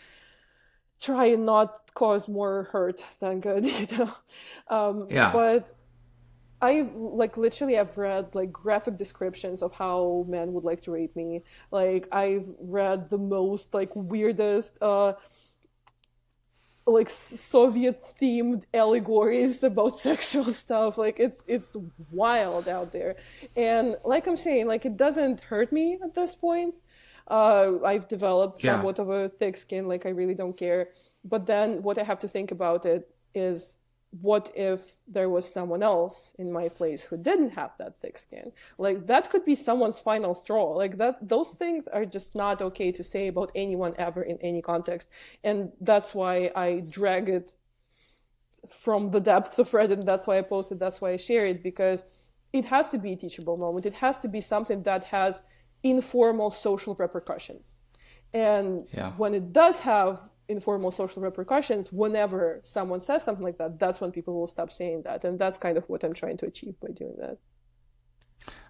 try and not cause more hurt than good. Yeah. But I've read, like, graphic descriptions of how men would like to rape me. Like, I've read the most, like, weirdest like, Soviet themed allegories about sexual stuff. Like, it's wild out there. And, like I'm saying, like, it doesn't hurt me at this point. I've developed Yeah. somewhat of a thick skin, like, I really don't care. But then what I have to think about it is, what if there was someone else in my place who didn't have that thick skin? Like, that could be someone's final straw. Like, that, those things are just not okay to say about anyone ever in any context. And that's why I drag it from the depths of Reddit. That's why I post it. That's why I share it, because it has to be a teachable moment. It has to be something that has informal social repercussions. And Yeah. when it does have informal social repercussions, whenever someone says something like that, that's when people will stop saying that. And that's kind of what I'm trying to achieve by doing that.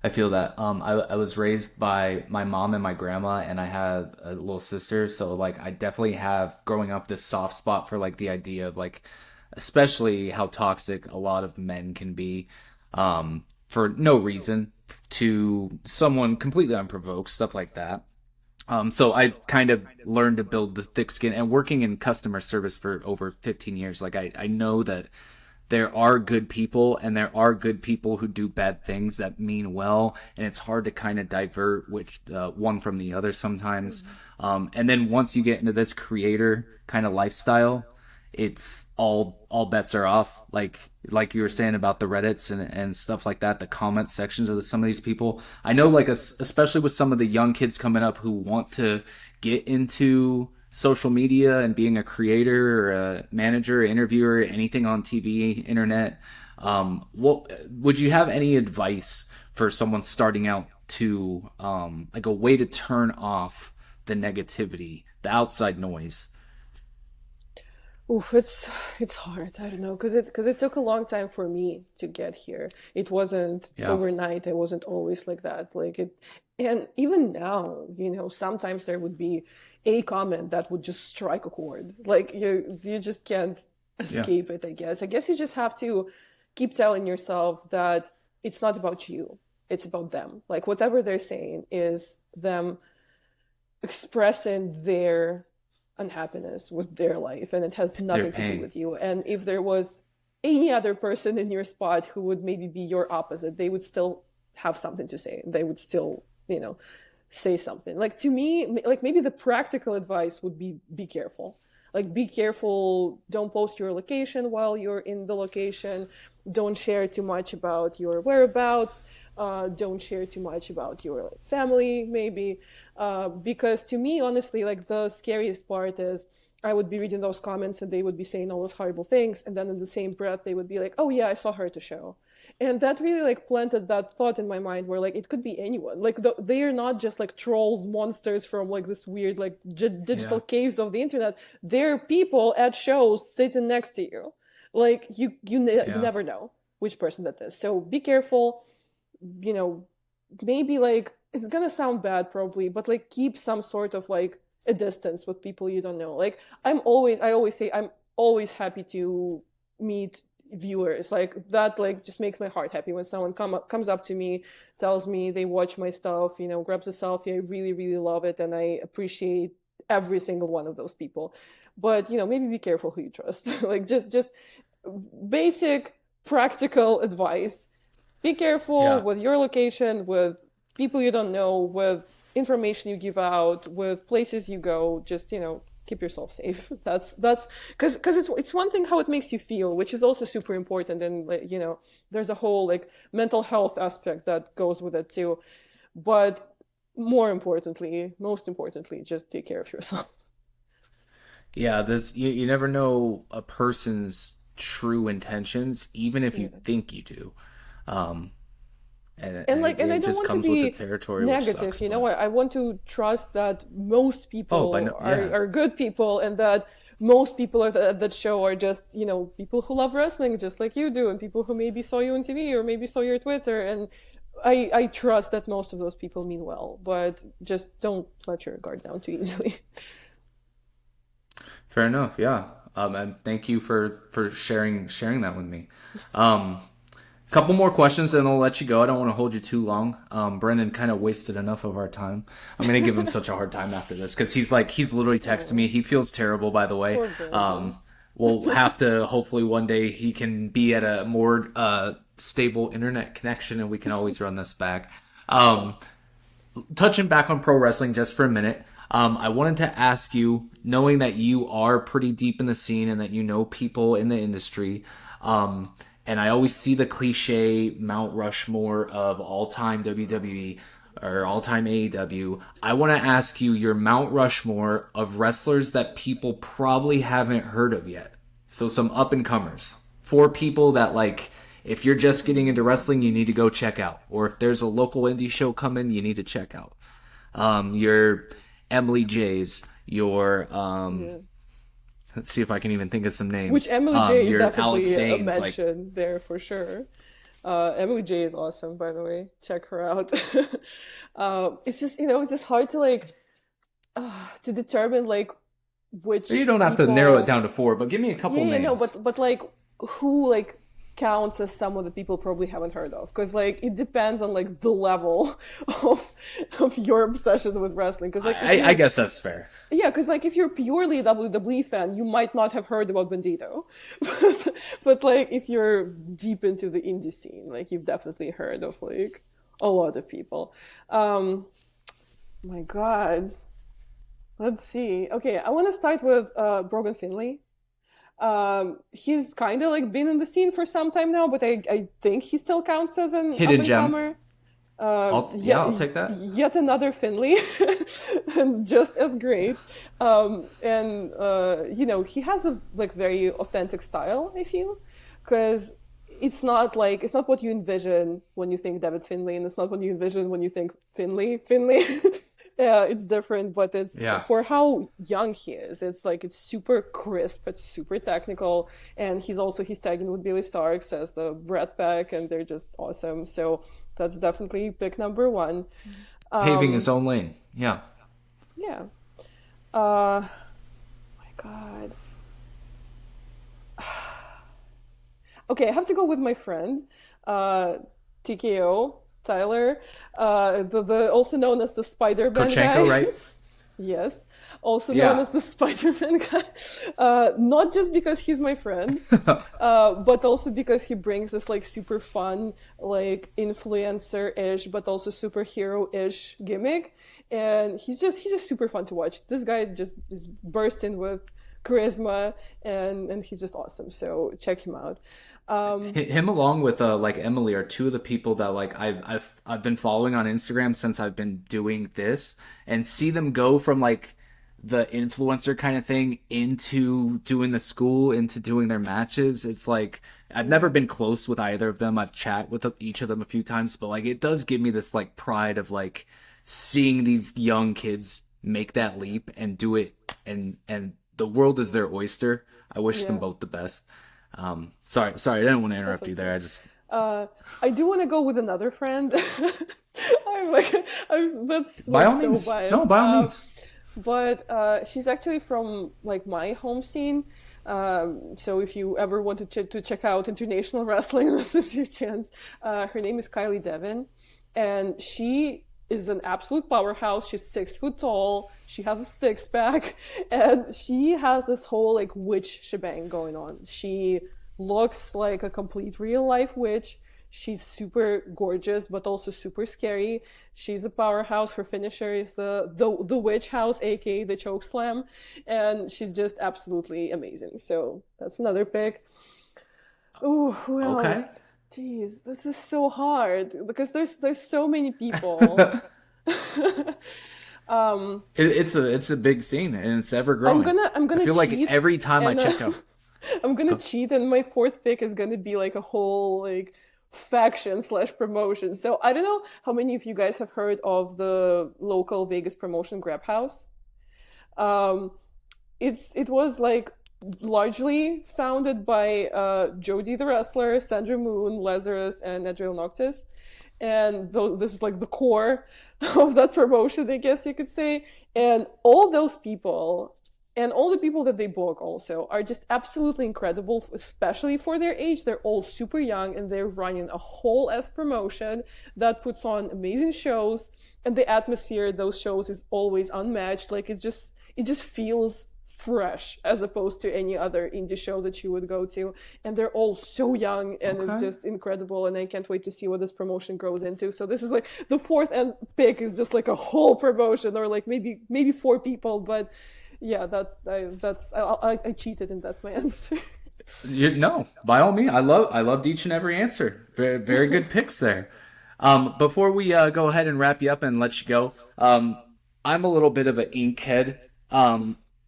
I feel that. I was raised by my mom and my grandma, and I have a little sister. So like, I definitely have growing up this soft spot for like the idea of like, especially how toxic a lot of men can be, for no reason to someone completely unprovoked, stuff like that. So I kind of learned to build the thick skin, and working in customer service for over 15 years. Like I know that there are good people and there are good people who do bad things that mean well. And it's hard to kind of divert which, one from the other sometimes. And then once you get into this creator kind of lifestyle, it's all bets are off. Like you were saying about the Reddits and stuff like that, the comment sections of some of these people. I know, like, especially with some of the young kids coming up who want to get into social media and being a creator or a manager, interviewer, anything on TV, internet. What would you have any advice for someone starting out to, like, a way to turn off the negativity, the outside noise? Oof, it's hard. I don't know, because it took a long time for me to get here. It wasn't Yeah. overnight. I wasn't always like that. Like it, and even now, sometimes there would be a comment that would just strike a chord. Like, you just can't Yeah. escape it. I guess you just have to keep telling yourself that it's not about you. It's about them. Like, whatever they're saying is them expressing their unhappiness with their life, and it has Their nothing to do pain. with you. And if there was any other person in your spot who would maybe be your opposite, they would still have something to say. They would still, say something. Like, to me, like, maybe the practical advice would be careful. Like, be careful, don't post your location while you're in the location, don't share too much about your whereabouts, don't share too much about your, like, family, maybe. Because to me, honestly, like, the scariest part is I would be reading those comments and they would be saying all those horrible things, and then in the same breath they would be like, oh yeah, I saw her at the show. And that really, like, planted that thought in my mind, where, like, it could be anyone. Like, they are not just, like, trolls, monsters from, like, this weird, like, digital Yeah. caves of the internet. They're people at shows sitting next to you. Like, you Yeah. never know which person that is. So be careful. You know, maybe, like, it's gonna sound bad probably, but, like, keep some sort of, like, a distance with people you don't know. Like, I always say, I'm always happy to meet viewers. Like, that, like, just makes my heart happy when someone comes up to me, tells me they watch my stuff, grabs a selfie. I really, really love it, and I appreciate every single one of those people. But, maybe be careful who you trust. Like, just basic practical advice. Be careful Yeah. with your location, with people you don't know, with information you give out, with places you go. Just, keep yourself safe. That's because it's one thing how it makes you feel, which is also super important, and like, there's a whole like mental health aspect that goes with it too. But most importantly, just take care of yourself. Yeah, this you never know a person's true intentions, even if you Yeah. think you do. Um, And and like, and I it don't just want to comes with the be territory, which negative, sucks. But I want to trust that most oh, by people no, are, yeah, are good people, and that most people at that show are just, people who love wrestling just like you do, and people who maybe saw you on TV or maybe saw your Twitter. And I trust that most of those people mean well, but just don't let your guard down too easily. fair enough. Yeah. And thank you for sharing that with me. Um, Couple more questions, and I'll let you go. I don't want to hold you too long. Brendan kind of wasted enough of our time. I'm gonna give him such a hard time after this because he's literally texting me. Oh, He feels terrible, by the way. poor Brandon. We'll have to hopefully one day he can be at a more stable internet connection, and we can always run this back. Um, Touching back on pro wrestling just for a minute, I wanted to ask you, knowing that you are pretty deep in the scene and that you know people in the industry, and I always see the cliche Mount Rushmore of all time WWE or all time AEW. I want to ask you your Mount Rushmore of wrestlers that people probably haven't heard of yet. So some up and comers. For people that like if you're just getting into wrestling, you need to go check out. Or if there's a local indie show coming, you need to check out. Your Emily J's, your Yeah. let's see if I can even think of some Which names. Emily J is Your Alex definitely a Zanes, like mention there for sure. Emily J is awesome, by the way. Check her out. It's just, it's just hard to like to determine like you which don't have to narrow it people. down to four, but give me a couple Yeah, yeah, no, names. but like who like counts as someone that people probably haven't heard of? Because like it depends on like the level of your obsession with wrestling. Because like if I you guess that's fair. yeah, because like if you're purely a WWE fan, you might not have heard about Bandito, but like if you're deep into the indie scene, like you've definitely heard of like a lot of people. My God, let's see. Okay, I want to start with Brogan Finley. He's kind of like been in the scene for some time now, but I think he still counts as an up Hidden and gem. comer. Yeah, Yet, I'll take that. yet another Finley, and just as great. And he has a like very authentic style. I feel because it's not what you envision when you think David Finley, and it's not what you envision when you think Finley. Yeah, it's different, but it's Yeah. for how young he is. It's like it's super crisp, it's super technical, and he's tagging with Billy Starks as the Brat Pack, and they're just awesome. So that's definitely pick number one. Paving Um, his own lane. Yeah. yeah. My God. Okay, I have to go with my friend, TKO Tyler, the also known as the Spider-Man Kochenko, guy. right? Yes, also known Yeah. as the Spider-Man guy. Not just because he's my friend, but also because he brings this like super fun, like influencer-ish, but also superhero-ish gimmick, and he's just super fun to watch. This guy just is bursting with charisma, and he's just awesome. So check him out. Him along with like Emily are two of the people that like I've been following on Instagram since I've been doing this and see them go from like the influencer kind of thing into doing the school into doing their matches. It's like I've never been close with either of them. I've chat with each of them a few times, but like it does give me this like pride of like seeing these young kids make that leap and do it, and the world is their oyster. I wish them Yeah, both the best. Sorry, I didn't want to interrupt you there. definitely. I just I do want to go with another friend. I'm like, that's by like all so means, no, biased. by all means. But she's actually from like my home scene. So if you ever want to check out international wrestling, this is your chance. Her name is Kylie Devin, and she is an absolute powerhouse. She's 6 foot tall. She has a six pack, and she has this whole like witch shebang going on. She looks like a complete real life witch. She's super gorgeous, but also super scary. She's a powerhouse. Her finisher is the witch house, aka the choke slam, and she's just absolutely amazing. So that's another pick. Oh, who Okay. else? Jeez, this is so hard because there's so many people. um, It's a big scene and it's ever I'm growing. gonna I'm I gonna feel like cheat every time I and check out. I'm gonna Oh, cheat, and my fourth pick is gonna be like a whole like faction slash promotion. So I don't know how many of you guys have heard of the local Vegas promotion Grab House. Um, it was like largely founded by Jody the wrestler, Sandra Moon, Lazarus, and Adriel Noctis. And this is like the core of that promotion, I guess you could say. And all those people and all the people that they book also are just absolutely incredible, especially for their age. They're all super young and they're running a whole S promotion that puts on amazing shows. And the atmosphere at those shows is always unmatched. Like it just feels fresh as opposed to any other indie show that you would go to. And they're all so young and it's okay. just incredible. And I can't wait to see what this promotion grows into. So this is like the fourth and pick is just like a whole promotion, or like maybe four people. But yeah, I cheated and that's my answer. No, by all means, I loved each and every answer. Very good picks there. Before we go ahead and wrap you up and let you go, I'm a little bit of an ink head.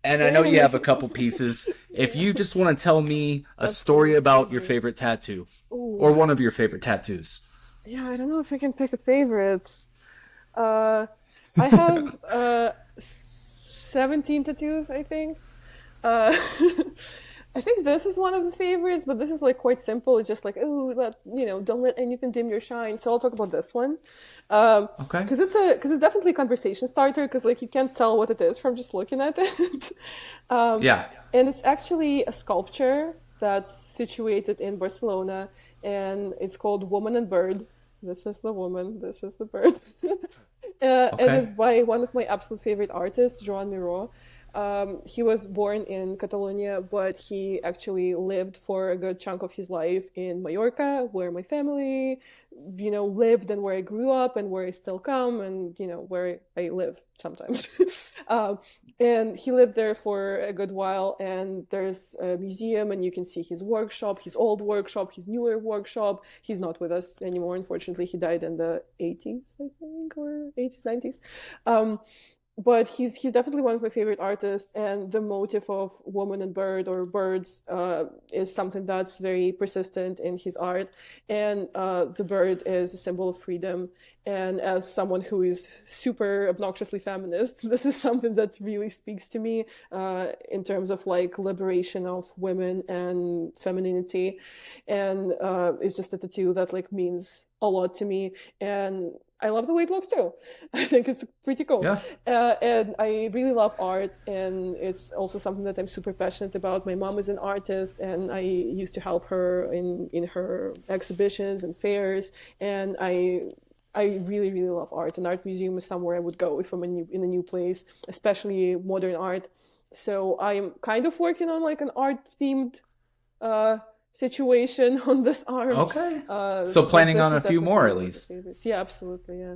And I know you Same. have a couple pieces. If you just want to tell me a That's story about your crazy. favorite tattoo or Ooh, one of your favorite tattoos. yeah, I don't know if I can pick a favorite. Uh, I have 17 tattoos, I think. Uh, I think this is one of the favorites, but this is like quite simple. It's just like, oh, don't let anything dim your shine. So I'll talk about this one, Okay. because it's definitely a conversation starter. Because like you can't tell what it is from just looking at it, um, Yeah. and it's actually a sculpture that's situated in Barcelona, and it's called Woman and Bird. This is the woman. This is the bird. And Okay. it's by one of my absolute favorite artists, Joan Miró. He was born in Catalonia, but he actually lived for a good chunk of his life in Mallorca, where my family, lived and where I grew up and where I still come and, where I live sometimes. um, and he lived there for a good while, and there's a museum, and you can see his workshop, his old workshop, his newer workshop. He's not with us anymore, unfortunately. He died in the 80s, I think, or 80s, 90s. Um, but he's definitely one of my favorite artists, and the motif of woman and bird or birds is something that's very persistent in his art. And the bird is a symbol of freedom. And as someone who is super obnoxiously feminist, this is something that really speaks to me in terms of like liberation of women and femininity. And it's just a tattoo that like means a lot to me. And I love the way it looks too. I think it's pretty cool. Yeah. And I really love art, and it's also something that I'm super passionate about. My mom is an artist, and I used to help her in her exhibitions and fairs. And I really, really love art. An art museum is somewhere I would go if I'm in a new place, especially modern art. So I'm kind of working on like an art themed uh, situation on this arm. Okay. So But planning this on is a few more definitely at one of the least. favorites. Yeah, absolutely. Yeah.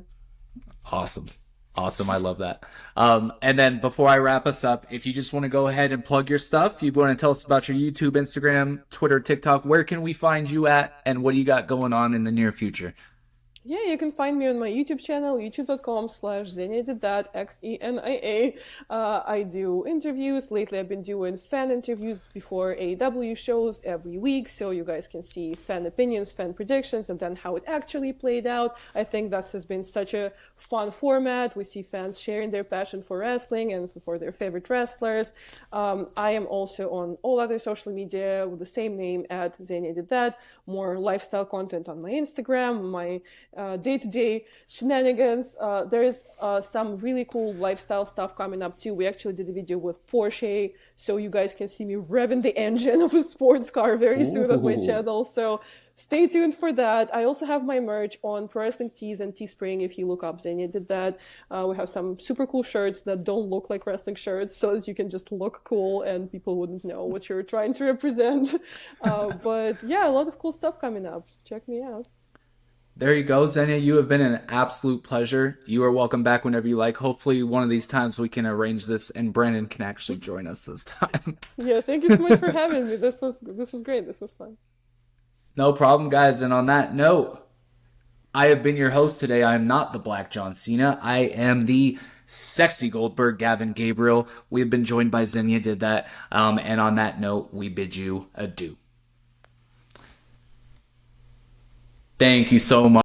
Awesome. Awesome. I love that. And then before I wrap us up, if you just want to go ahead and plug your stuff, you want to tell us about your YouTube, Instagram, Twitter, TikTok, where can we find you at and what do you got going on in the near future? Yeah, you can find me on my YouTube channel, youtube.com/XeniaDidThat, Xenia. I do interviews. Lately, I've been doing fan interviews before AEW shows every week, so you guys can see fan opinions, fan predictions, and then how it actually played out. I think this has been such a fun format. We see fans sharing their passion for wrestling and for their favorite wrestlers. I am also on all other social media with the same name at XeniaDidThat. More lifestyle content on my Instagram, my day-to-day shenanigans. There's some really cool lifestyle stuff coming up too. We actually did a video with Porsche, so you guys can see me revving the engine of a sports car very soon on my Ooh. channel. So stay tuned for that. I also have my merch on Pro Wrestling Tees and Teespring. If you look up Xenia did that, we have some super cool shirts that don't look like wrestling shirts, so that you can just look cool and people wouldn't know what you're trying to represent. But yeah, a lot of cool stuff coming up. Check me out. There you go, Xenia. You have been an absolute pleasure. You are welcome back whenever you like. Hopefully, one of these times we can arrange this and Brandon can actually join us this time. Yeah, thank you so much for having me. This was great. This was fun. No problem, guys. And on that note, I have been your host today. I am not the Black John Cena. I am the sexy Goldberg, Gavin Gabriel. We have been joined by Xenia Did That. And on that note, we bid you adieu. Thank you so much.